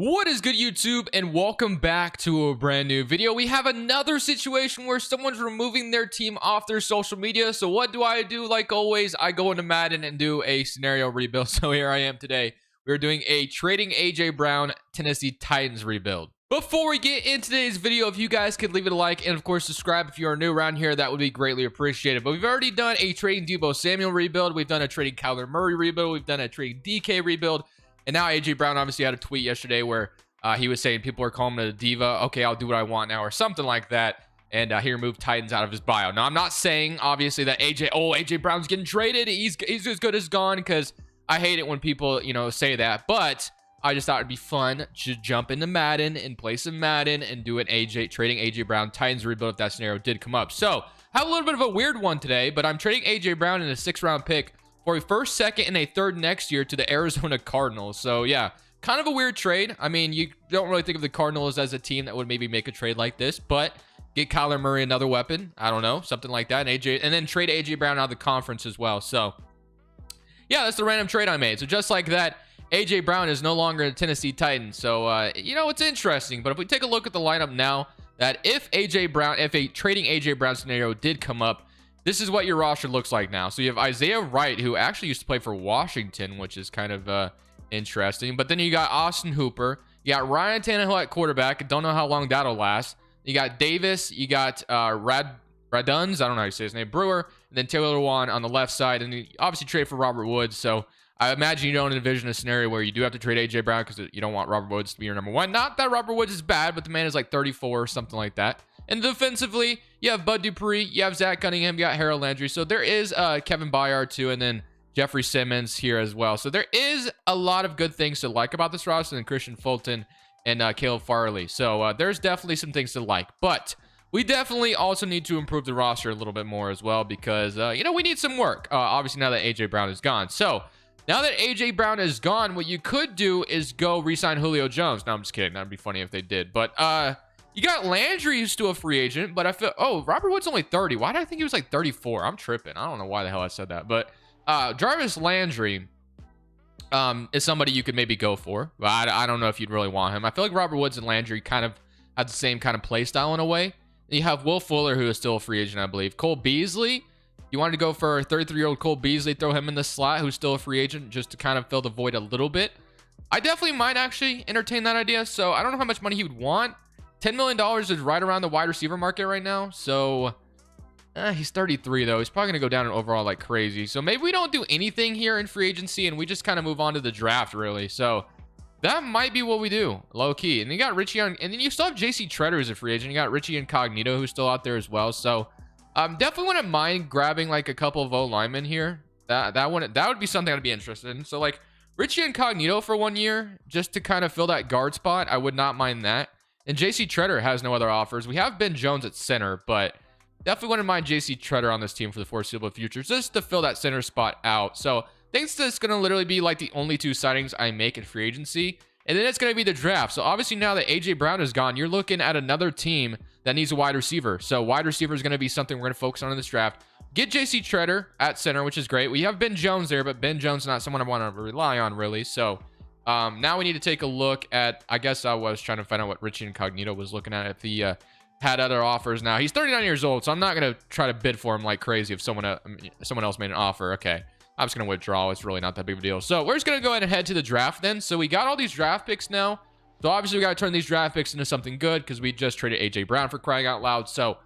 What is good, YouTube, and welcome back to a brand new video. We have another situation where someone's removing their team off their social media. So what do? Like always, I go into Madden and do a scenario rebuild. So here I am today. We're doing a trading AJ Brown Tennessee Titans rebuild. Before we get into today's video, if you guys could leave it a like and of course subscribe if you are new around here, that would be greatly appreciated. But we've already done a trading Deebo Samuel rebuild. We've done a trading Kyler Murray rebuild. We've done a trading DK rebuild. And now AJ Brown obviously had a tweet yesterday where he was saying people are calling him a diva. Okay, I'll do what I want now, or something like that. And he removed Titans out of his bio. Now, I'm not saying obviously that AJ Brown's getting traded. He's as good as gone, because I hate it when people, say that. But I just thought it'd be fun to jump into Madden and play some Madden and do an trading AJ Brown Titans rebuild if that scenario did come up. So I have a little bit of a weird one today, but I'm trading AJ Brown in a 6th-round pick for a 1st, 2nd, and a 3rd next year to the Arizona Cardinals. So yeah, kind of a weird trade. I mean, you don't really think of the Cardinals as a team that would maybe make a trade like this, but get Kyler Murray another weapon. I don't know, something like that. And then trade AJ Brown out of the conference as well. So yeah, that's the random trade I made. So just like that, AJ Brown is no longer a Tennessee Titan. So it's interesting. But if we take a look at the lineup now, that if a trading AJ Brown scenario did come up, this is what your roster looks like now. So you have Isaiah Wright, who actually used to play for Washington, which is kind of interesting. But then you got Austin Hooper. You got Ryan Tannehill at quarterback. I don't know how long that'll last. You got Davis. You got Raduns. I don't know how you say his name. Brewer. And then Taylor Lewan on the left side. And you obviously trade for Robert Woods. So I imagine you don't envision a scenario where you do have to trade AJ Brown because you don't want Robert Woods to be your number one. Not that Robert Woods is bad, but the man is like 34 or something like that. And defensively, you have Bud Dupree, you have Zach Cunningham, you got Harold Landry. So there is Kevin Byard too, and then Jeffrey Simmons here as well. So there is a lot of good things to like about this roster, and Christian Fulton and Caleb Farley. So there's definitely some things to like. But we definitely also need to improve the roster a little bit more as well, because, we need some work. Obviously, now that AJ Brown is gone. So now that AJ Brown is gone, what you could do is go re-sign Julio Jones. No, I'm just kidding. That'd be funny if they did. But you got Landry, who's still a free agent, but I feel, Robert Woods only 30. Why did I think he was like 34? I'm tripping. I don't know why the hell I said that. But Jarvis Landry is somebody you could maybe go for. But I don't know if you'd really want him. I feel like Robert Woods and Landry kind of have the same kind of play style in a way. And you have Will Fuller, who is still a free agent, I believe. Cole Beasley. You wanted to go for 33-year-old Cole Beasley, throw him in the slot, who's still a free agent, just to kind of fill the void a little bit. I definitely might actually entertain that idea. So I don't know how much money he would want. $10 million is right around the wide receiver market right now. So he's 33 though. He's probably going to go down in overall like crazy. So maybe we don't do anything here in free agency and we just kind of move on to the draft, really. So that might be what we do, low key. And you got Richie on, and then you still have JC Treader as a free agent. You got Richie Incognito, who's still out there as well. So definitely wouldn't mind grabbing like a couple of O linemen here. That would be something I'd be interested in. So like Richie Incognito for 1 year, just to kind of fill that guard spot, I would not mind that. And JC Treader has no other offers. We have Ben Jones at center, but definitely wouldn't mind JC Treader on this team for the foreseeable future, just to fill that center spot out. So I think that's going to literally be like the only 2 signings I make in free agency. And then it's going to be the draft. So obviously now that AJ Brown is gone, you're looking at another team that needs a wide receiver. So wide receiver is going to be something we're going to focus on in this draft. Get JC Treader at center, which is great. We have Ben Jones there, but Ben Jones is not someone I want to rely on, really. So now we need to take a look at, I guess I was trying to find out what Richie Incognito was looking at, if he had other offers. Now he's 39 years old, so I'm not going to try to bid for him like crazy if someone else made an offer. Okay, I'm just going to withdraw. It's really not that big of a deal. So we're just going to go ahead and head to the draft then. So we got all these draft picks now. So obviously we got to turn these draft picks into something good, because we just traded AJ Brown, for crying out loud. So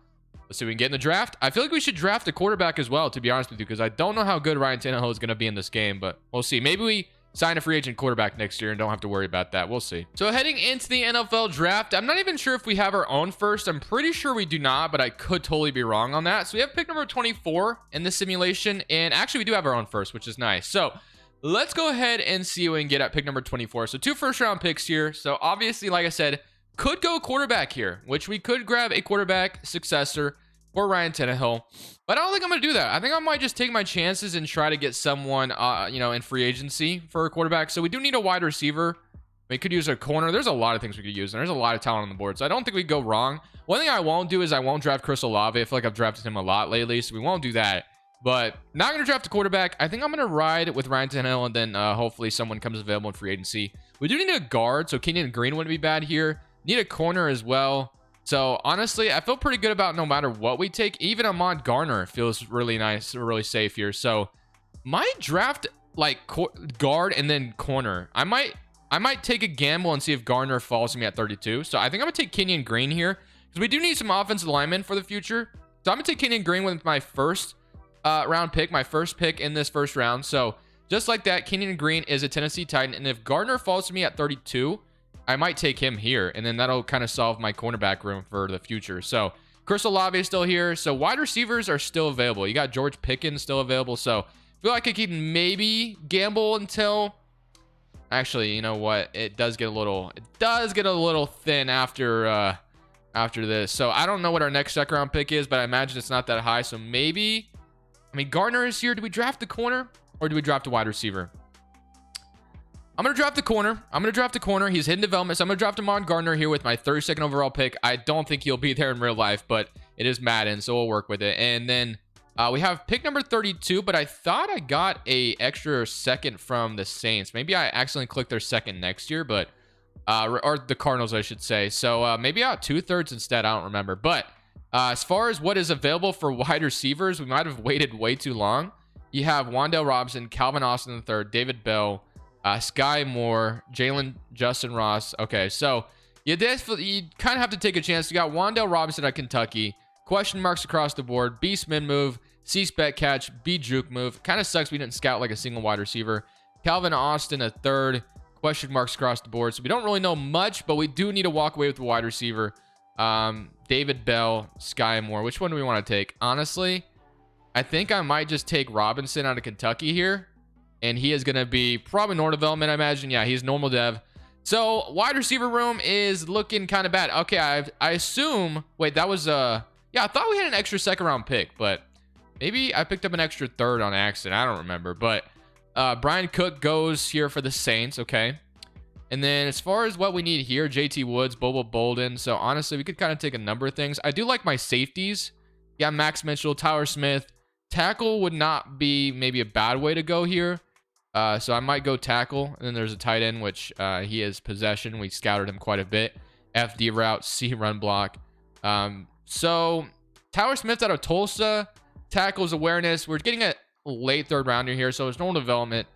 let's see if we can get in the draft. I feel like we should draft a quarterback as well, to be honest with you, because I don't know how good Ryan Tannehill is going to be in this game, but we'll see. Maybe we sign a free agent quarterback next year and don't have to worry about that. We'll see. So heading into the NFL draft, I'm not even sure if we have our own first. I'm pretty sure we do not, but I could totally be wrong on that. So we have pick number 24 in this simulation, and actually we do have our own first, which is nice. So let's go ahead and see what we can get at pick number 24. So 2 first-round picks here. So obviously, like I said, could go quarterback here, which we could grab a quarterback successor for Ryan Tannehill, but I don't think I'm going to do that. I think I might just take my chances and try to get someone, in free agency for a quarterback. So we do need a wide receiver. We could use a corner. There's a lot of things we could use, and there's a lot of talent on the board. So I don't think we go wrong. One thing I won't do is I won't draft Chris Olave. I feel like I've drafted him a lot lately, so we won't do that. But not going to draft a quarterback. I think I'm going to ride with Ryan Tannehill, and then hopefully someone comes available in free agency. We do need a guard, so Kenyon Green wouldn't be bad here. Need a corner as well. So honestly, I feel pretty good about no matter what we take. Even Ahmad Garner feels really nice, really safe here. So might draft like guard and then corner. I might take a gamble and see if Garner falls to me at 32. So I think I'm gonna take Kenyon Green here because we do need some offensive linemen for the future. So I'm gonna take Kenyon Green with my first round pick, my first pick in this first round. So just like that, Kenyon Green is a Tennessee Titan, and if Gardner falls to me at 32, I might take him here, and then that'll kind of solve my cornerback room for the future. So Chris Olave is still here. So wide receivers are still available. You got George Pickens still available. So I feel like I can maybe gamble until, actually, you know what? It does get a little thin after this. So I don't know what our next second round pick is, but I imagine it's not that high. So maybe, I mean, Gardner is here. Do we draft the corner or do we draft a wide receiver? I'm going to draft the corner. He's hidden development. So I'm going to draft Ahmad Gardner here with my 32nd overall pick. I don't think he'll be there in real life, but it is Madden, so we'll work with it. And then we have pick number 32, but I thought I got a extra second from the Saints. Maybe I accidentally clicked their second next year, but or the Cardinals, I should say. So maybe I got 2/3 instead. I don't remember. But as far as what is available for wide receivers, we might have waited way too long. You have Wan'Dale Robinson, Calvin Austin III, David Bell, Sky Moore, Jalen Justin Ross. Okay, so you kind of have to take a chance. You got Wan'Dale Robinson at Kentucky. Question marks across the board. B spin move, C spec catch, B juke move. Kind of sucks we didn't scout like a single wide receiver. Calvin Austin a third. Question marks across the board. So we don't really know much, but we do need to walk away with the wide receiver. David Bell, Sky Moore. Which one do we want to take? Honestly, I think I might just take Robinson out of Kentucky here. And he is going to be probably normal development, I imagine. Yeah, he's normal dev. So wide receiver room is looking kind of bad. Okay, I assume, wait, that was yeah, I thought we had an extra second round pick, but maybe I picked up an extra third on accident. I don't remember. But Brian Cook goes here for the Saints. Okay. And then as far as what we need here, JT Woods, Bobo Bolden. So honestly, we could kind of take a number of things. I do like my safeties. Yeah, Max Mitchell, Tyler Smith. Tackle would not be maybe a bad way to go here. So I might go tackle. And then there's a tight end, which he is possession. We scouted him quite a bit. FD route, C run block. So Tyler Smith out of Tulsa. Tackles awareness. We're getting a late third rounder here, so it's normal development.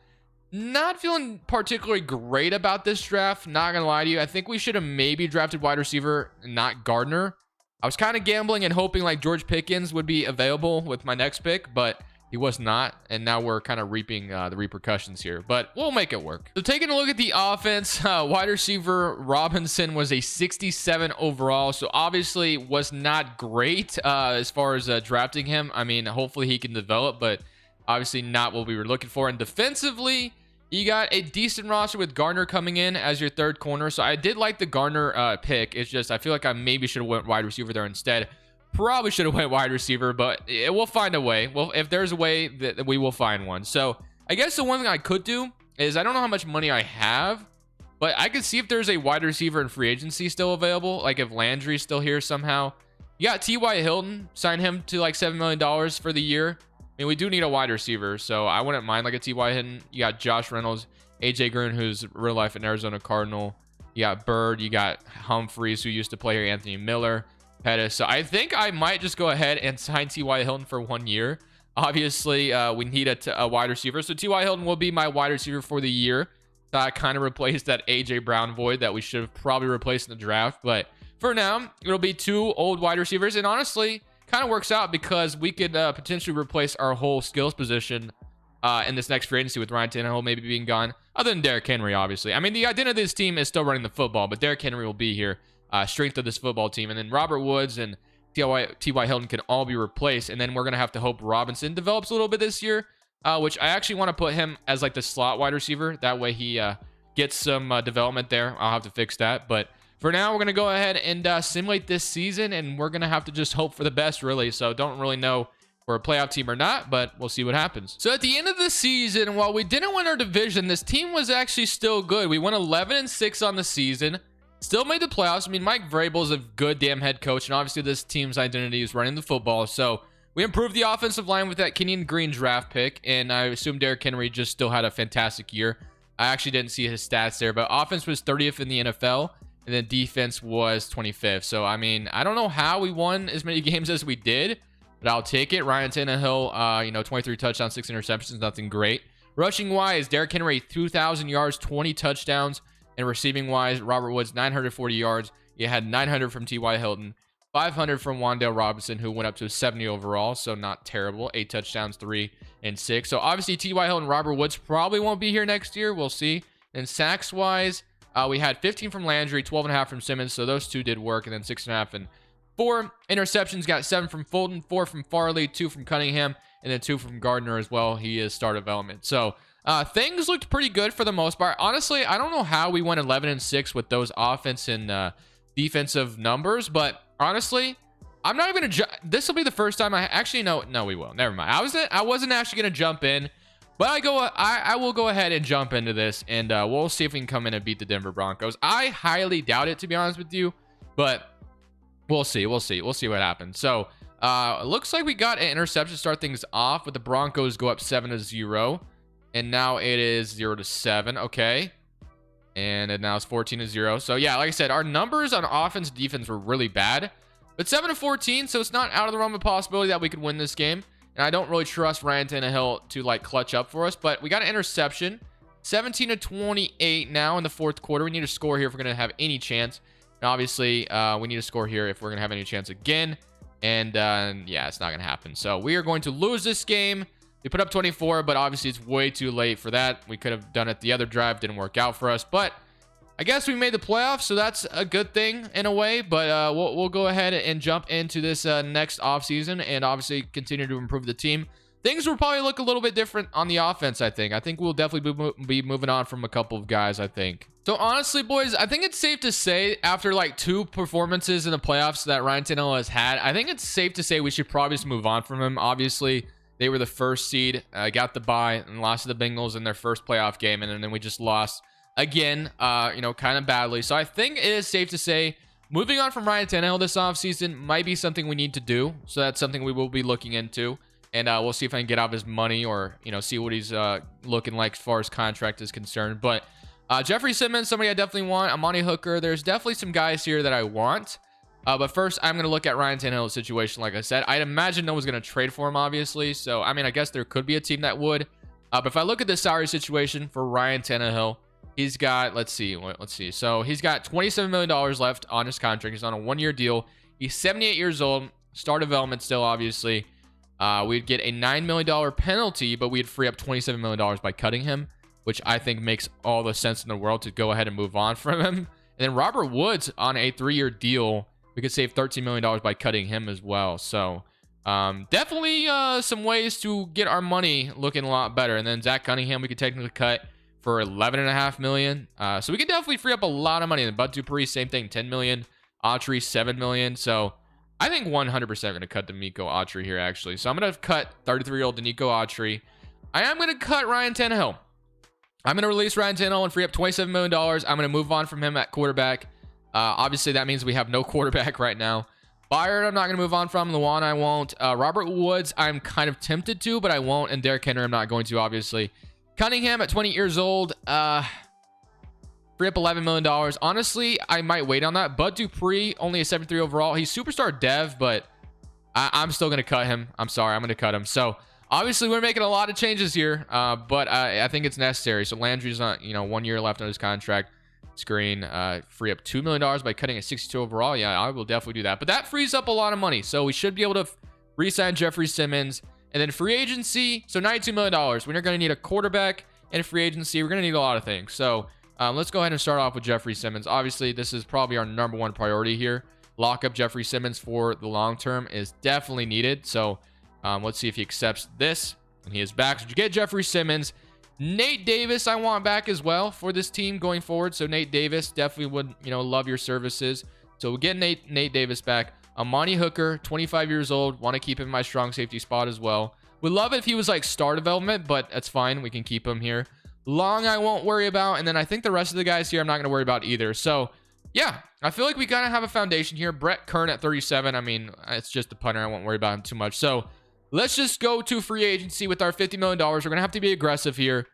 Not feeling particularly great about this draft. Not going to lie to you. I think we should have maybe drafted wide receiver, not Gardner. I was kind of gambling and hoping like George Pickens would be available with my next pick, but he was not, and now we're kind of reaping the repercussions here, but we'll make it work. So taking a look at the offense, wide receiver Robinson was a 67 overall, so obviously was not great as far as drafting him. I mean, hopefully he can develop, but obviously not what we were looking for. And defensively, you got a decent roster with Gardner coming in as your third corner, so I did like the Gardner pick. It's just I feel like I maybe should have went wide receiver there instead. Probably should have went wide receiver, but we'll find a way. Well, if there's a way, that we will find one. So I guess the one thing I could do is I don't know how much money I have, but I could see if there's a wide receiver in free agency still available. Like if Landry's still here somehow. You got T.Y. Hilton. Sign him to like $7 million for the year. I mean, we do need a wide receiver, so I wouldn't mind like a T.Y. Hilton. You got Josh Reynolds, A.J. Green, who's real life an Arizona Cardinal. You got Bird. You got Humphreys, who used to play here, Anthony Miller. Pettis. So I think I might just go ahead and sign T.Y. Hilton for 1 year. Obviously, we need a wide receiver. So T.Y. Hilton will be my wide receiver for the year. That kind of replaced that A.J. Brown void that we should have probably replaced in the draft. But for now, it'll be 2 old wide receivers. And honestly, kind of works out because we could potentially replace our whole skills position in this next free agency with Ryan Tannehill maybe being gone. Other than Derrick Henry, obviously. I mean, the identity of this team is still running the football, but Derrick Henry will be here. Strength of this football team. And then Robert Woods and T.Y. Hilton can all be replaced. And then we're going to have to hope Robinson develops a little bit this year, which I actually want to put him as like the slot wide receiver. That way he gets some development there. I'll have to fix that. But for now, we're going to go ahead and simulate this season. And we're going to have to just hope for the best, really. So don't really know if we're a playoff team or not, but we'll see what happens. So at the end of the season, while we didn't win our division, this team was actually still good. We won 11-6 on the season. Still made the playoffs. I mean, Mike Vrabel is a good damn head coach, and obviously this team's identity is running the football. So we improved the offensive line with that Kenyon Green draft pick, and I assume Derrick Henry just still had a fantastic year. I actually didn't see his stats there, but offense was 30th in the NFL, and then defense was 25th. So, I mean, I don't know how we won as many games as we did, but I'll take it. Ryan Tannehill, 23 touchdowns, 6 interceptions, nothing great. Rushing wise, Derrick Henry, 2,000 yards, 20 touchdowns. And receiving wise, Robert Woods, 940 yards. You had 900 from T.Y. Hilton, 500 from Wan'Dale Robinson, who went up to 70 overall, so not terrible. 8 touchdowns, 3 and 6. So obviously T.Y. Hilton, Robert Woods probably won't be here next year. We'll see. And sacks wise, we had 15 from Landry, 12.5 from Simmons, so those two did work. And then 6.5 and 4 interceptions. Got 7 from Fulton, 4 from Farley, 2 from Cunningham, and then 2 from Gardner as well. He is star development. So things looked pretty good for the most part. Honestly, I don't know how we went 11-6 with those offense and defensive numbers, but honestly, I'm not even gonna. This will be the first time I actually no, we will. Never mind. I wasn't actually gonna jump in, but I will go ahead and jump into this, and we'll see if we can come in and beat the Denver Broncos. I highly doubt it, to be honest with you, but we'll see. We'll see what happens. So it looks like we got an interception to start things off, but the Broncos go up 7-0. And now it is 0-7. Okay. And now it's 14-0. So yeah, like I said, our numbers on offense and defense were really bad. But 7-14, so it's not out of the realm of possibility that we could win this game. And I don't really trust Ryan Tannehill to like clutch up for us. But we got an interception. 17-28 now in the fourth quarter. We need to score here if we're going to have any chance. And obviously, we need to score here if we're going to have any chance again. And yeah, it's not going to happen. So we are going to lose this game. We put up 24, but obviously it's way too late for that. We could have done it the other drive. Didn't work out for us. But I guess we made the playoffs, so that's a good thing in a way. But we'll go ahead and jump into this next offseason and obviously continue to improve the team. Things will probably look a little bit different on the offense, I think. I think we'll definitely be moving on from a couple of guys, I think. So honestly, boys, I think it's safe to say after like 2 performances in the playoffs that Ryan Tannehill has had, I think it's safe to say we should probably just move on from him. Obviously, they were the first seed, got the bye, and lost to the Bengals in their first playoff game, and then we just lost again, kind of badly. So I think it is safe to say moving on from Ryan Tannehill this offseason might be something we need to do. So that's something we will be looking into, and we'll see if I can get out of his money or see what he's looking like as far as contract is concerned. But Jeffrey Simmons, somebody I definitely want. Amani Hooker, there's definitely some guys here that I want. But first, I'm going to look at Ryan Tannehill's situation. Like I said, I'd imagine no one's going to trade for him, obviously. So, I mean, I guess there could be a team that would. But if I look at the salary situation for Ryan Tannehill, he's got, let's see. So, he's got $27 million left on his contract. He's on a 1-year deal. He's 78 years old. Star development still, obviously. We'd get a $9 million penalty, but we'd free up $27 million by cutting him, which I think makes all the sense in the world to go ahead and move on from him. And then Robert Woods on a 3-year deal. We could save $13 million by cutting him as well. So definitely some ways to get our money looking a lot better. And then Zach Cunningham, we could technically cut for $11.5 million. So we could definitely free up a lot of money. And Bud Dupree, same thing, $10 million. Autry, $7 million. So I think 100% going to cut D'Amico Autry here, actually. So I'm going to cut 33-year-old D'Amico Autry. I am going to cut Ryan Tannehill. I'm going to release Ryan Tannehill and free up $27 million. I'm going to move on from him at quarterback. Obviously, that means we have no quarterback right now. Byard, I'm not going to move on from. Lawan, I won't. Robert Woods, I'm kind of tempted to, but I won't. And Derrick Henry, I'm not going to, obviously. Cunningham at 20 years old. Free up $11 million. Honestly, I might wait on that. Bud Dupree, only a 73 overall. He's superstar dev, but I'm still going to cut him. I'm sorry, I'm going to cut him. So, obviously, we're making a lot of changes here, but I think it's necessary. So, Landry's not, 1 year left on his contract. Screen, free up $2 million by cutting at 62 overall. Yeah, I will definitely do that. But that frees up a lot of money. So we should be able to re-sign Jeffrey Simmons. And then free agency, so $92 million. We're going to need a quarterback and free agency. We're going to need a lot of things. So let's go ahead and start off with Jeffrey Simmons. Obviously, this is probably our number 1 priority here. Lock up Jeffrey Simmons for the long term is definitely needed. So let's see if he accepts this. And he is back. So you get Jeffrey Simmons. Nate Davis, I want back as well for this team going forward. So Nate Davis definitely would, love your services. So we'll get Nate Davis back. Amani Hooker, 25 years old. Want to keep him in my strong safety spot as well. Would love it if he was like star development, but that's fine. We can keep him here. Long, I won't worry about. And then I think the rest of the guys here, I'm not going to worry about either. So yeah, I feel like we kind of have a foundation here. Brett Kern at 37. I mean, it's just a punter. I won't worry about him too much. So let's just go to free agency with our $50 million. We're going to have to be aggressive here.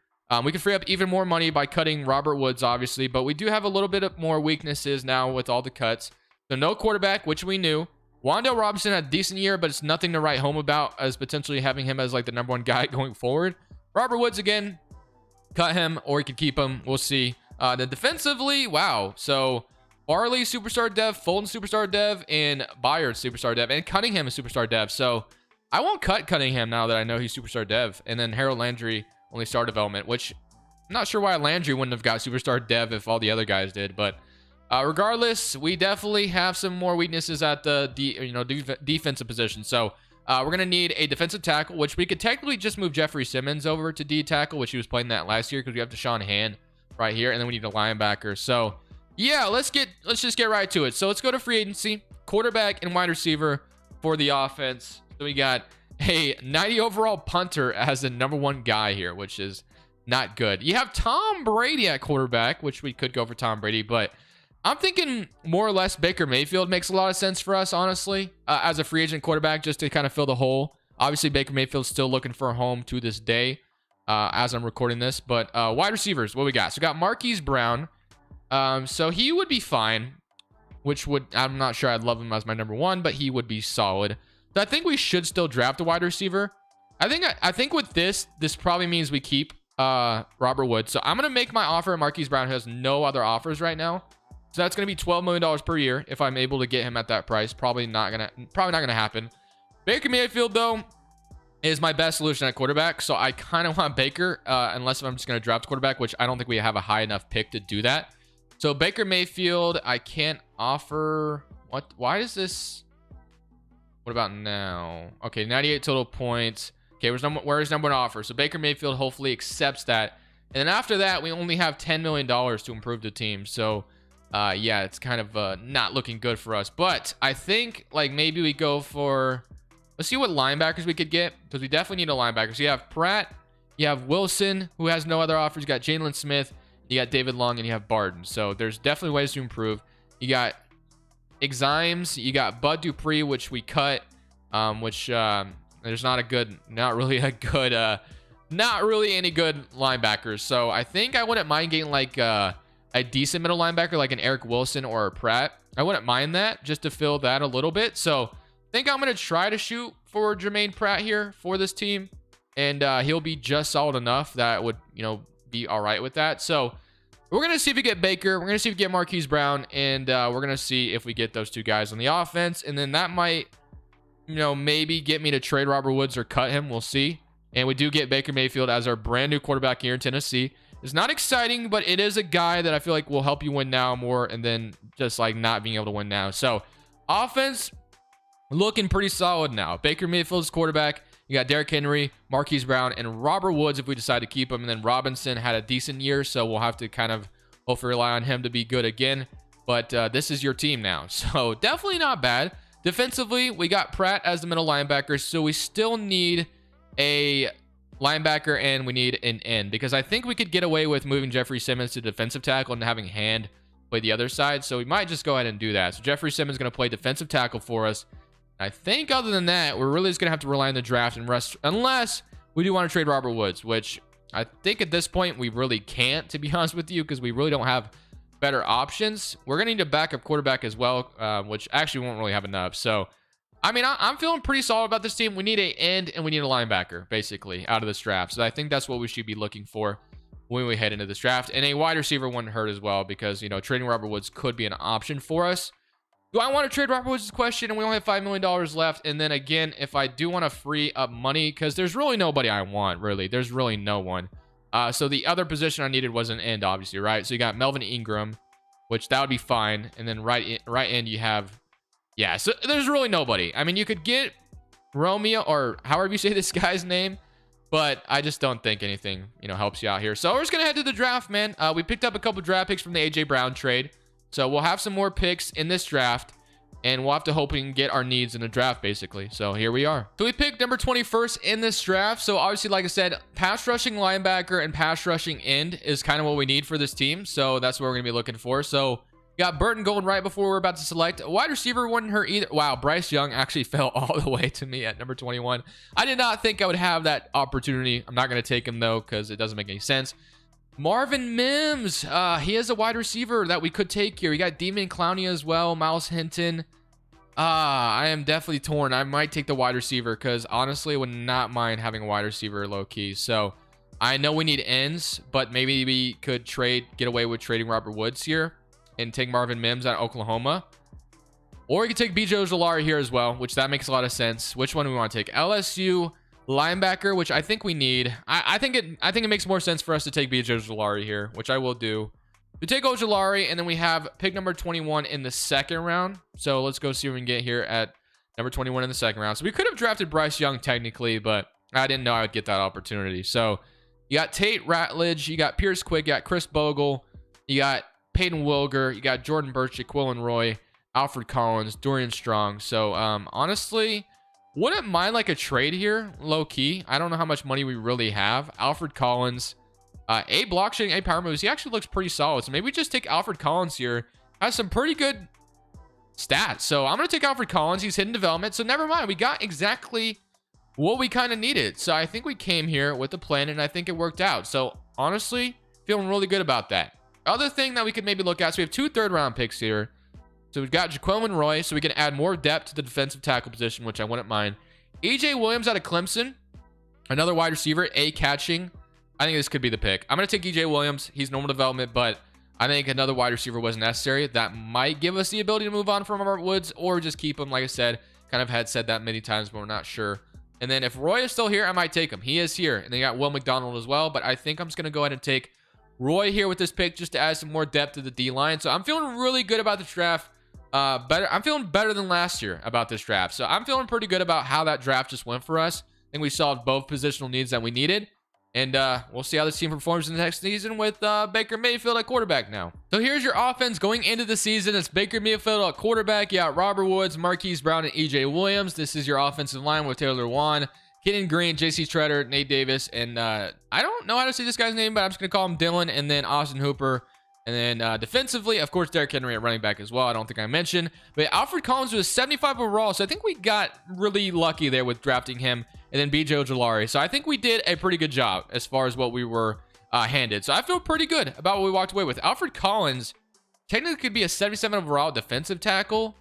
We can free up even more money by cutting Robert Woods, obviously, but we do have a little bit of more weaknesses now with all the cuts. So no quarterback, which we knew. Wan'Dale Robinson had a decent year, but it's nothing to write home about as potentially having him as like the #1 guy going forward. Robert Woods again, cut him, or you could keep him. We'll see. Then defensively, wow. So Barley, superstar dev, Fulton, superstar dev, and Byard, superstar dev, and Cunningham is superstar dev. So I won't cut Cunningham now that I know he's superstar dev. And then Harold Landry, only star development, which I'm not sure why Landry wouldn't have got superstar dev if all the other guys did. But regardless, we definitely have some more weaknesses at the defensive position. So we're going to need a defensive tackle, which we could technically just move Jeffrey Simmons over to D tackle, which he was playing that last year because we have Deshaun Hand right here. And then we need a linebacker. So yeah, let's just get right to it. So let's go to free agency, quarterback and wide receiver for the offense. So we got a 90 overall punter as the #1 guy here, which is not good. You have Tom Brady at quarterback, which we could go for Tom Brady, but I'm thinking more or less Baker Mayfield makes a lot of sense for us, honestly, as a free agent quarterback, just to kind of fill the hole. Obviously, Baker Mayfield's still looking for a home to this day as I'm recording this, but wide receivers, what we got? So we got Marquise Brown. So he would be fine, which would, I'm not sure I'd love him as my #1, but he would be solid. So I think we should still draft a wide receiver. I think with this probably means we keep Robert Woods. So I'm going to make my offer at Marquise Brown, who has no other offers right now. So that's going to be $12 million per year if I'm able to get him at that price. Probably not gonna happen. Baker Mayfield, though, is my best solution at quarterback. So I kind of want Baker, unless I'm just going to draft quarterback, which I don't think we have a high enough pick to do that. So Baker Mayfield, I can't offer. What? Why is this? What about now? Okay, 98 total points. Okay, where's #1 offer? So Baker Mayfield hopefully accepts that. And then after that, we only have $10 million to improve the team. So yeah, it's kind of not looking good for us. But I think like maybe we go for, let's see what linebackers we could get, because we definitely need a linebacker. So you have Pratt, you have Wilson, who has no other offers. You got Jalen Smith, you got David Long, and you have Barden. So there's definitely ways to improve. You got Eximes, you got Bud Dupree, which we cut, which there's not really any good linebackers. So I think I wouldn't mind getting like a decent middle linebacker, like an Eric Wilson or a Pratt. I wouldn't mind that, just to fill that a little bit. So I think I'm going to try to shoot for Jermaine Pratt here for this team, and he'll be just solid enough that would, be all right with that. So we're going to see if we get Baker. We're going to see if we get Marquise Brown, and we're going to see if we get those two guys on the offense. And then that might, maybe get me to trade Robert Woods or cut him. We'll see. And we do get Baker Mayfield as our brand new quarterback here in Tennessee. It's not exciting, but it is a guy that I feel like will help you win now more, and then just like not being able to win now. So offense looking pretty solid now. Baker Mayfield's quarterback. You got Derrick Henry, Marquise Brown, and Robert Woods if we decide to keep him. And then Robinson had a decent year, so we'll have to kind of hopefully rely on him to be good again. But this is your team now, so definitely not bad. Defensively, we got Pratt as the middle linebacker, so we still need a linebacker and we need an end, because I think we could get away with moving Jeffrey Simmons to defensive tackle and having Hand play the other side. So we might just go ahead and do that. So Jeffrey Simmons is going to play defensive tackle for us. I think other than that, we're really just going to have to rely on the draft and rest, unless we do want to trade Robert Woods, which I think at this point we really can't, to be honest with you, because we really don't have better options. We're going to need a backup quarterback as well, which actually won't really have enough. So I mean, I'm feeling pretty solid about this team. We need an end and we need a linebacker, basically, out of this draft. So I think that's what we should be looking for when we head into this draft. And a wide receiver wouldn't hurt as well, because, trading Robert Woods could be an option for us. Do I want to trade Robert Woods? Question, and we only have $5 million left. And then again, if I do want to free up money, because there's really nobody I want, really. There's really no one. So the other position I needed was an end, obviously, right? So you got Melvin Ingram, which that would be fine. And then right end, you have... Yeah, so there's really nobody. I mean, you could get Romeo, or however you say this guy's name, but I just don't think anything, helps you out here. So we're just going to head to the draft, man. We picked up a couple draft picks from the A.J. Brown trade. So we'll have some more picks in this draft, and we'll have to hope we can get our needs in the draft, basically. So here we are. So we picked number 21st in this draft. So obviously, like I said, pass rushing linebacker and pass rushing end is kind of what we need for this team. So that's what we're going to be looking for. So Got Burton going right before we're about to select. A wide receiver wouldn't hurt either. Wow, Bryce Young actually fell all the way to me at number 21. I did not think I would have that opportunity. I'm not going to take him, though, because it doesn't make any sense. Marvin Mims. He is a wide receiver that we could take here. We got Demon Clowney as well. Miles Hinton. I am definitely torn. I might take the wide receiver because, honestly, I would not mind having a wide receiver low-key. So, I know we need ends, but maybe we could get away with trading Robert Woods here and take Marvin Mims out of Oklahoma. Or we could take BJ Ojulari here as well, which that makes a lot of sense. Which one do we want to take? LSU linebacker, which I think we need. I think it makes more sense for us to take BJ Ojulari here, which I will do. We take Ojulari, and then we have pick number 21 in the second round. So let's go see what we can get here at number 21 in the second round. So we could have drafted Bryce Young technically, but I didn't know I would get that opportunity. So you got Tate Ratledge, you got Pierce Quick, you got Chris Bogle, you got Peyton Wilger, you got Jordan Burch, Jaquilin Roy, Alfred Collins, Dorian Strong. So honestly, wouldn't mind like a trade here, low key. I don't know how much money we really have. Alfred Collins, A blockchain, A power moves. He actually looks pretty solid. So maybe we just take Alfred Collins here. Has some pretty good stats. So I'm going to take Alfred Collins. He's hidden development. So never mind. We got exactly what we kind of needed. So I think we came here with a plan, and I think it worked out. So honestly, feeling really good about that. Other thing that we could maybe look at, so we have 2 third-round picks here. So we've got Jaquilin Roy, so we can add more depth to the defensive tackle position, which I wouldn't mind. EJ Williams out of Clemson, another wide receiver, A catching. I think this could be the pick. I'm going to take EJ Williams. He's normal development, but I think another wide receiver was necessary. That might give us the ability to move on from Robert Woods or just keep him, like I said. Kind of had said that many times, but we're not sure. And then if Roy is still here, I might take him. He is here. And then you got Will McDonald as well, but I think I'm just going to go ahead and take Roy here with this pick just to add some more depth to the D-line. So I'm feeling really good about this draft. I'm feeling better than last year about this draft. So I'm feeling pretty good about how that draft just went for us. I think we solved both positional needs that we needed. And we'll see how this team performs in the next season with Baker Mayfield at quarterback now. So here's your offense going into the season. It's Baker Mayfield at quarterback. You got Robert Woods, Marquise Brown, and EJ Williams. This is your offensive line with Taylor Lewan, Keaton Green, JC Treader, Nate Davis, and I don't know how to say this guy's name, but I'm just going to call him Dylan, and then Austin Hooper. And then defensively, of course, Derrick Henry at running back as well. I don't think I mentioned. But Alfred Collins was 75 overall, so I think we got really lucky there with drafting him. And then BJ Ojulari. So I think we did a pretty good job as far as what we were handed. So I feel pretty good about what we walked away with. Alfred Collins technically could be a 77 overall defensive tackle.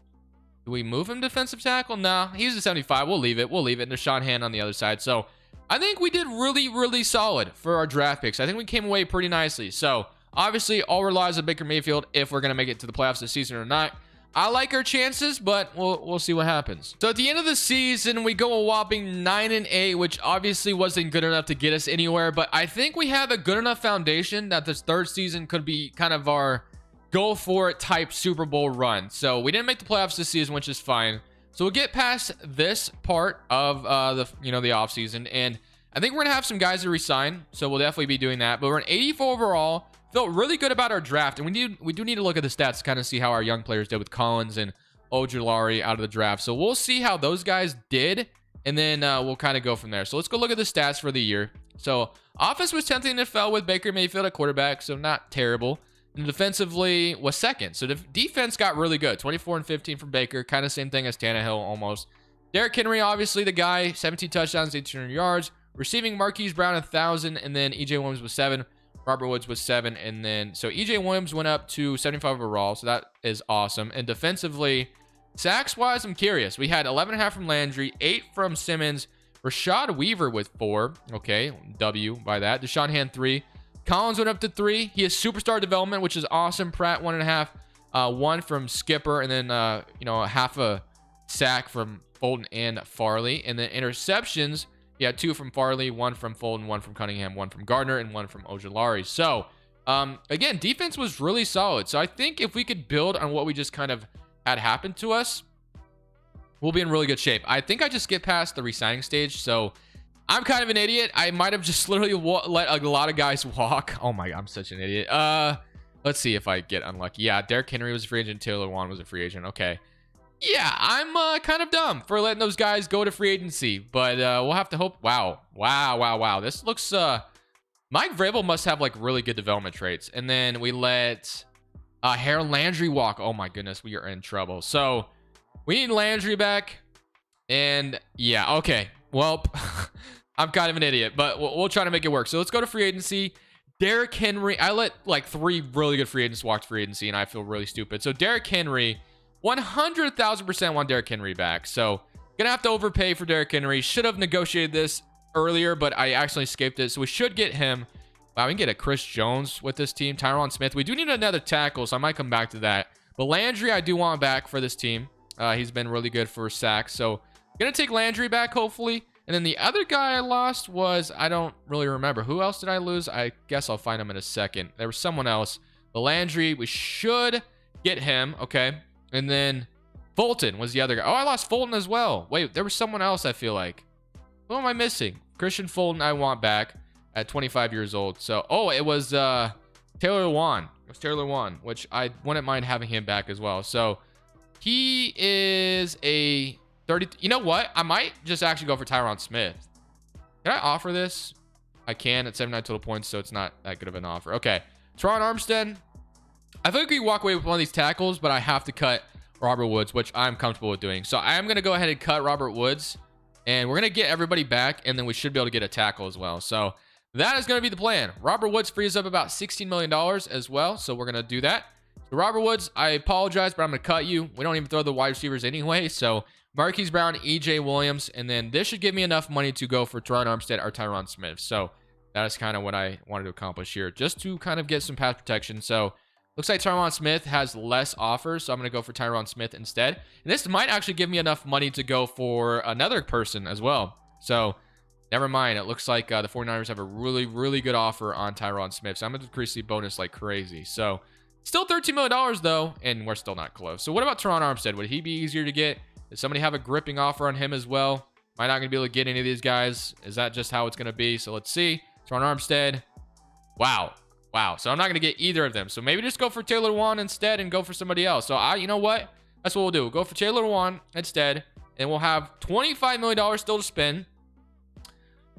Do we move him defensive tackle? No, he's a 75. We'll leave it. We'll leave it. And Deshaun Hand on the other side. So I think we did really, really solid for our draft picks. I think we came away pretty nicely. So obviously, all relies on Baker Mayfield if we're going to make it to the playoffs this season or not. I like our chances, but we'll see what happens. So at the end of the season, we go a whopping 9-8, which obviously wasn't good enough to get us anywhere. But I think we have a good enough foundation that this third season could be kind of our go for it type Super Bowl run. So we didn't make the playoffs this season, which is fine. So we'll get past this part of the offseason, and I think we're gonna have some guys to resign. So we'll definitely be doing that. But we're an 84 overall. Felt really good about our draft, and we do need to look at the stats to kind of see how our young players did with Collins and Ojulari out of the draft. So we'll see how those guys did, and then we'll kind of go from there. So let's go look at the stats for the year. So offense was 10th in the NFL with Baker Mayfield at quarterback, so not terrible. And defensively was second. So defense got really good. 24 and 15 from Baker, kind of same thing as Tannehill almost. Derrick Henry, obviously the guy, 17 touchdowns, 1,800 yards. Receiving Marquise Brown 1,000, and then EJ Williams was 7. Robert Woods was 7, and then so EJ Williams went up to 75 overall, so that is awesome. And defensively, sacks wise, I'm curious. We had 11.5 from Landry, 8 from Simmons, Rashad Weaver with 4. Okay, W by that. Deshaun Hand 3. Collins went up to 3. He has superstar development, which is awesome. Pratt 1.5. 1 from Skipper, and then half a sack from Fulton and Farley, and then interceptions. Yeah, 2 from Farley, 1 from Fulton, 1 from Cunningham, 1 from Gardner, and 1 from Ojulari. So, again, defense was really solid. So I think if we could build on what we just kind of had happen to us, we'll be in really good shape. I think I just skipped past the resigning stage. So I'm kind of an idiot. I might have just literally let a lot of guys walk. Oh my God, I'm such an idiot. Let's see if I get unlucky. Yeah, Derrick Henry was a free agent. Taylor Lewan was a free agent. Okay. Yeah, I'm kind of dumb for letting those guys go to free agency, but we'll have to hope. Wow. This looks Mike Vrabel must have like really good development traits. And then we let Harold Landry walk. Oh my goodness, we are in trouble. So we need Landry back. And yeah, okay. Well, I'm kind of an idiot, but we'll try to make it work. So let's go to free agency. Derrick Henry. I let like 3 really good free agents walk to free agency, and I feel really stupid. So Derrick Henry, 100,000% want Derrick Henry back. So gonna have to overpay for Derrick Henry. Should have negotiated this earlier, but I actually escaped it. So we should get him. Wow, we can get a Chris Jones with this team. Tyron Smith. We do need another tackle, so I might come back to that. But Landry, I do want back for this team. He's been really good for sacks. So gonna take Landry back, hopefully. And then the other guy I lost was, I don't really remember. Who else did I lose? I guess I'll find him in a second. There was someone else. The Landry, we should get him. Okay. And then Fulton was the other guy. Oh, I lost Fulton as well. Wait, there was someone else, I feel like. Who am I missing? Christian Fulton, I want back at 25 years old. So, oh, it was Taylor Lewan. It was Taylor Lewan, which I wouldn't mind having him back as well. So, he is a 30. You know what? I might just actually go for Tyron Smith. Can I offer this? I can at 79 total points, so it's not that good of an offer. Okay. Teron Armstead. I think we walk away with one of these tackles, but I have to cut Robert Woods, which I'm comfortable with doing. So I am going to go ahead and cut Robert Woods, and we're going to get everybody back, and then we should be able to get a tackle as well. So that is going to be the plan. Robert Woods frees up about $16 million as well, so we're going to do that. So Robert Woods, I apologize, but I'm going to cut you. We don't even throw the wide receivers anyway, so Marquise Brown, EJ Williams, and then this should give me enough money to go for Teron Armstead or Tyron Smith. So that is kind of what I wanted to accomplish here, just to kind of get some pass protection. So looks like Tyron Smith has less offers, so I'm going to go for Tyron Smith instead. And this might actually give me enough money to go for another person as well. So never mind. It looks like the 49ers have a really, really good offer on Tyron Smith. So I'm going to decrease the bonus like crazy. So still $13 million though, and we're still not close. So what about Teron Armstead? Would he be easier to get? Does somebody have a gripping offer on him as well? Am I not going to be able to get any of these guys? Is that just how it's going to be? So let's see. Teron Armstead. Wow. Wow. So I'm not going to get either of them. So maybe just go for Taylor Lewan instead and go for somebody else. So you know what? That's what we'll do. We'll go for Taylor Lewan instead, and we'll have $25 million still to spend.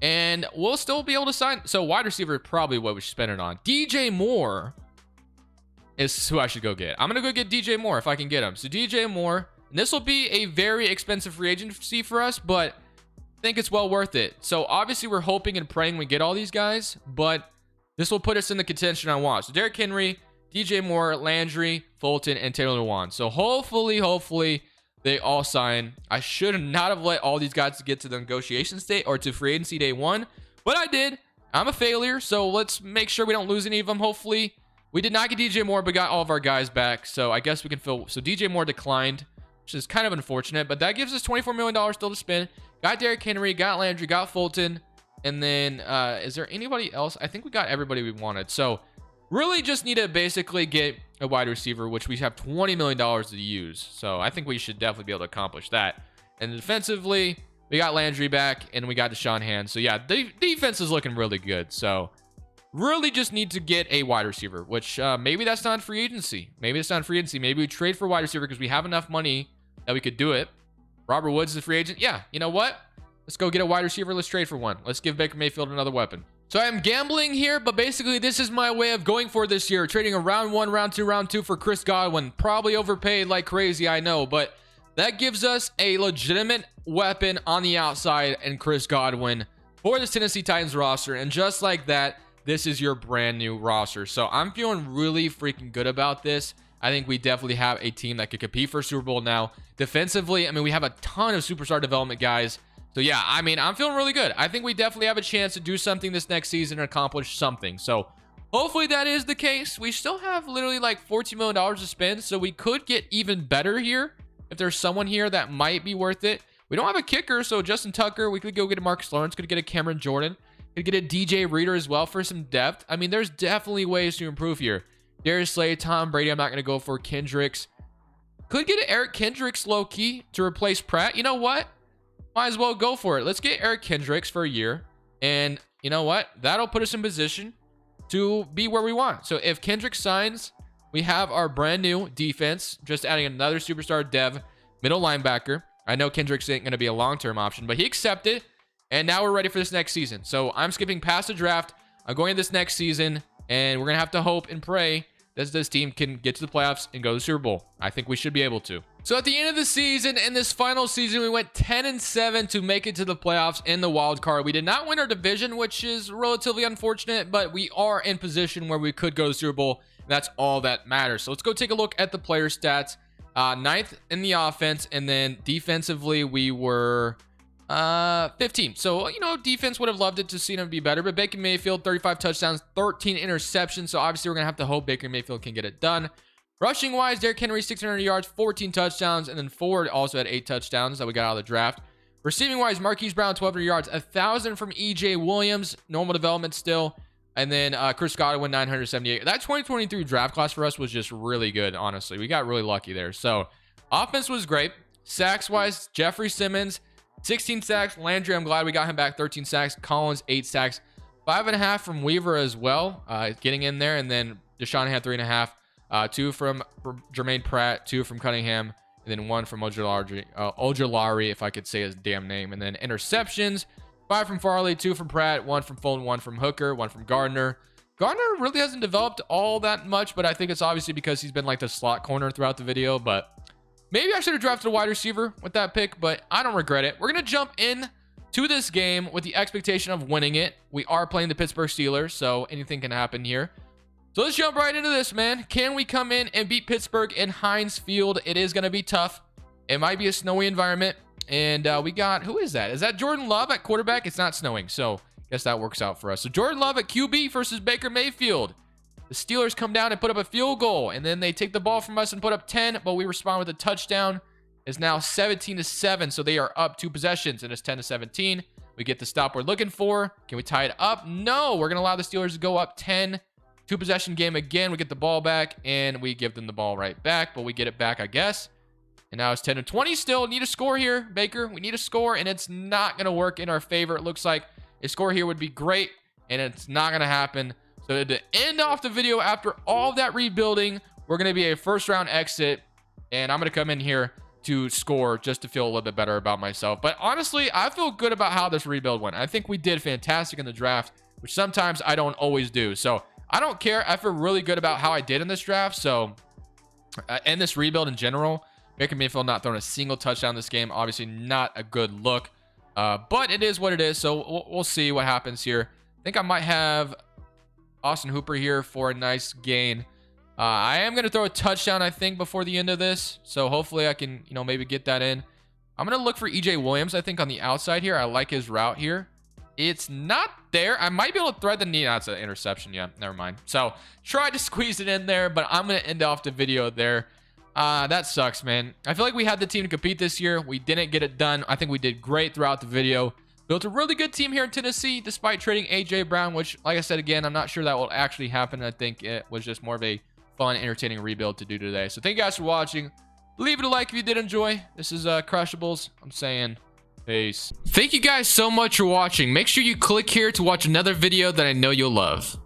And we'll still be able to sign. So wide receiver is probably what we should spend it on. DJ Moore is who I should go get. I'm going to go get DJ Moore if I can get him. So DJ Moore. And this will be a very expensive free agency for us, but I think it's well worth it. So obviously we're hoping and praying we get all these guys, but this will put us in the contention I want. So Derrick Henry, DJ Moore, Landry, Fulton, and Taylor Lewan. So hopefully they all sign. I should not have let all these guys get to the negotiation state or to free agency day 1, but I did. I'm a failure, so let's make sure we don't lose any of them. Hopefully we did not get DJ Moore, but got all of our guys back. So I guess we can fill. So DJ Moore declined, which is kind of unfortunate, but that gives us $24 million still to spend. Got Derrick Henry, got Landry, got Fulton, and then is there anybody else? I think we got everybody we wanted. So really just need to basically get a wide receiver, which we have $20 million to use. So I think we should definitely be able to accomplish that. And defensively, we got Landry back, and we got Deshaun Hand. So yeah, the defense is looking really good. So really just need to get a wide receiver, which maybe that's not free agency. Maybe it's not free agency. Maybe we trade for a wide receiver because we have enough money that we could do it. Robert Woods is a free agent. Yeah, you know what? Let's go get a wide receiver. Let's trade for one. Let's give Baker Mayfield another weapon. So I am gambling here, but basically this is my way of going for this year. Trading a round 1, round 2, round 2 for Chris Godwin. Probably overpaid like crazy, I know, but that gives us a legitimate weapon on the outside and Chris Godwin for this Tennessee Titans roster. And just like that, this is your brand new roster. So I'm feeling really freaking good about this. I think we definitely have a team that could compete for Super Bowl now. Defensively, I mean, we have a ton of superstar development guys. So yeah, I mean, I'm feeling really good. I think we definitely have a chance to do something this next season and accomplish something. So hopefully that is the case. We still have literally like $14 million to spend, so we could get even better here if there's someone here that might be worth it. We don't have a kicker, so Justin Tucker, we could go get a Marcus Lawrence, could get a Cameron Jordan, could get a DJ Reader as well for some depth. I mean, there's definitely ways to improve here. Darius Slay, Tom Brady, I'm not going to go for Kendricks. Could get an Eric Kendricks low-key to replace Pratt. You know what? Might as well go for it. Let's get Eric Kendricks for a year. And you know what? That'll put us in position to be where we want. So if Kendricks signs, we have our brand new defense. Just adding another superstar dev middle linebacker. I know Kendricks ain't going to be a long-term option, but he accepted. And now we're ready for this next season. So I'm skipping past the draft. I'm going to this next season. And we're going to have to hope and pray this team can get to the playoffs and go to the Super Bowl. I think we should be able to. So at the end of the season, in this final season, we went 10-7 to make it to the playoffs in the wild card. We did not win our division, which is relatively unfortunate, but we are in position where we could go to the Super Bowl. And that's all that matters. So let's go take a look at the player stats. Ninth in the offense, and then defensively we were 15. So, you know, defense would have loved it to see them be better, but Baker Mayfield, 35 touchdowns, 13 interceptions. So obviously we're gonna have to hope Baker Mayfield can get it done. Rushing wise, Derrick Henry, 600 yards, 14 touchdowns, and then Ford also had 8 touchdowns that we got out of the draft. Receiving wise, Marquise Brown, 1,200 yards, 1,000 from EJ Williams, normal development still. And then Chris Godwin, 978. That 2023 draft class for us was just really good, honestly. We got really lucky there. So offense was great. Sacks wise, Jeffrey Simmons, 16 sacks. Landry, I'm glad we got him back, 13 sacks. Collins, 8 sacks. 5.5 from Weaver as well, getting in there. And then Deshaun had 3.5. 2 from Jermaine Pratt, 2 from Cunningham, and then 1 from Ojulari, if I could say his damn name. And then interceptions, 5 from Farley, 2 from Pratt, 1 from Fulton, 1 from Hooker, 1 from Gardner. Gardner really hasn't developed all that much, but I think it's obviously because he's been like the slot corner throughout the video. But maybe I should have drafted a wide receiver with that pick, but I don't regret it. We're going to jump in to this game with the expectation of winning it. We are playing the Pittsburgh Steelers, so anything can happen here. So let's jump right into this, man. Can we come in and beat Pittsburgh in Heinz Field? It is going to be tough. It might be a snowy environment. And we got, who is that? Is that Jordan Love at quarterback? It's not snowing, so I guess that works out for us. So Jordan Love at QB versus Baker Mayfield. The Steelers come down and put up a field goal, and then they take the ball from us and put up 10, but we respond with a touchdown. It's now 17-7, so they are up 2 possessions, and it's 10-17. We get the stop we're looking for. Can we tie it up? No, we're going to allow the Steelers to go up 10. 2 possession game again. We get the ball back, and we give them the ball right back, but we get it back, I guess. And now it's 10-20 still. Need a score here, Baker. We need a score, and it's not going to work in our favor. It looks like a score here would be great, and it's not going to happen. So to end off the video, after all that rebuilding, we're going to be a first-round exit, and I'm going to come in here to score just to feel a little bit better about myself. But honestly, I feel good about how this rebuild went. I think we did fantastic in the draft, which sometimes I don't always do. So I don't care. I feel really good about how I did in this draft. So, and this rebuild in general. Baker Mayfield not throwing a single touchdown this game. Obviously not a good look. But it is what it is. So we'll see what happens here. I think I might have Austin Hooper here for a nice gain. I am going to throw a touchdown, I think, before the end of this. So hopefully I can, you know, maybe get that in. I'm going to look for EJ Williams, I think, on the outside here. I like his route here. It's not there. I might be able to thread the knee. That's an interception. Yeah, never mind. So tried to squeeze it in there, but I'm going to end off the video there. That sucks, man. I feel like we had the team to compete this year. We didn't get it done. I think we did great throughout the video. Built a really good team here in Tennessee, despite trading AJ Brown, which, like I said, again, I'm not sure that will actually happen. I think it was just more of a fun, entertaining rebuild to do today. So thank you guys for watching. Leave it a like if you did enjoy. This is Crushables. I'm saying peace. Thank you guys so much for watching. Make sure you click here to watch another video that I know you'll love.